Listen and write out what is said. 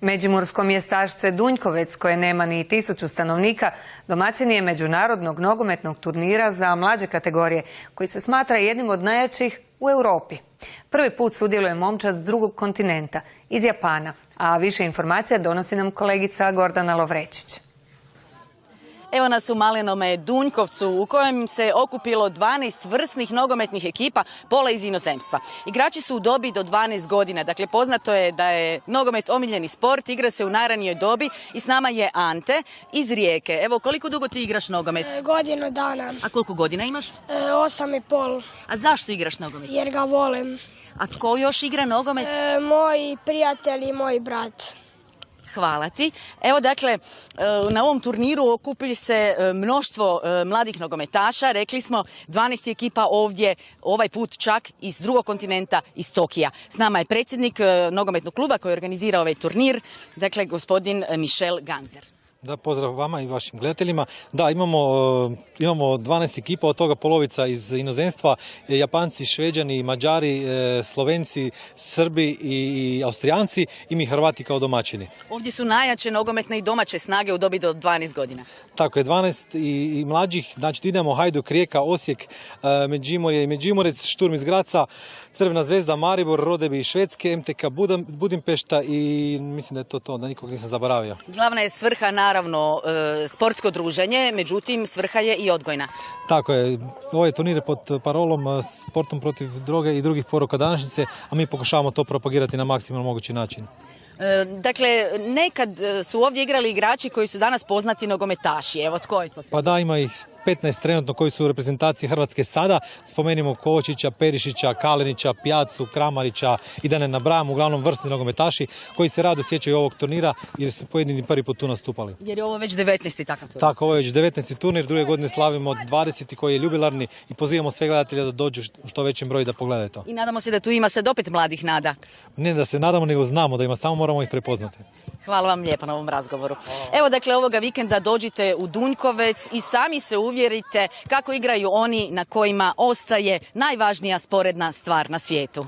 Međimursko mjestašce Dunjkovec, koje nema ni 1000 stanovnika, domaćin je međunarodnog nogometnog turnira za mlađe kategorije, koji se smatra jednim od najjačih u Europi. Prvi put sudjeluje momčad s drugog kontinenta, iz Japana, a više informacija donosi nam kolegica Gordana Lovrečić. Evo nas u malenome Dunjkovcu u kojem se okupilo 12 vrsnih nogometnih ekipa, pola iz inozemstva. Igrači su u dobi do 12 godina, dakle poznato je da je nogomet omiljeni sport, igra se u najranijoj dobi i s nama je Ante iz Rijeke. Evo, koliko dugo ti igraš nogomet? Godinu dana. A koliko godina imaš? 8,5. A zašto igraš nogomet? Jer ga volim. A tko još igra nogomet? Moji prijatelji i moj brat. Hvala ti. Evo dakle, na ovom turniru okupi se mnoštvo mladih nogometaša. Rekli smo 12 ekipa ovdje, ovaj put čak iz drugog kontinenta, iz Tokija. S nama je predsjednik nogometnog kluba koji organizira ovaj turnir, dakle gospodin Michel Ganzer. Da, pozdrav vama i vašim gledateljima. Da, imamo 12 ekipa, od toga polovica iz inozemstva, Japanci, Šveđani, Mađari, Slovenci, Srbi i Austrijanci i mi Hrvati kao domaćini. Ovdje su najjače nogometne i domaće snage u dobi do 12 godina. Tako je, 12 i mlađih, znači idemo Hajduk, Rijeka, Osijek, Međimurje i Međimurec, Šturm iz Graca, Crvena zvezda, Maribor, Rodebi iz Švedske, MTK Budimpešta i mislim da je to, da nikog nisam zaboravio. Glavna je svrha naravno sportsko druženje, međutim svrha je i odgojna. Tako je, ovaj turnir je pod parolom sportom protiv droge i drugih poroka današnjice, a mi pokušavamo to propagirati na maksimalno mogući način. Dakle, nekad su ovdje igrali igrači koji su danas poznati nogometaši. Evo, tko je to sve? Pa da, ima ih 15 trenutno koji su u reprezentaciji Hrvatske sada. Spomenimo Kovačića, Perišića, Kalenića, Pjacu, Kramarića i da ne nabrajam, uglavnom vrsni nogometaši koji se rado sjećaju ovog turnira jer su pojedini prvi put tu nastupali. Jer je ovo već 19. takav turnir. Tako, ovo je već 19. turnir, druge godine slavimo 20. koji je ljubilarni i pozivamo sve gledatelja da dođu u što većem broju da pogledaju to. I nadamo se da tu ima sad opet mladih nada. Ne da se nadamo, nego znamo da ima, samo moramo ih prepoznati. Hvala vam lijepo na ovom razgovoru. Evo dakle, ovoga vikenda dođite u Dunjkovec i sami se uvjerite kako igraju oni na kojima ostaje najvažnija sporedna stvar na svijetu.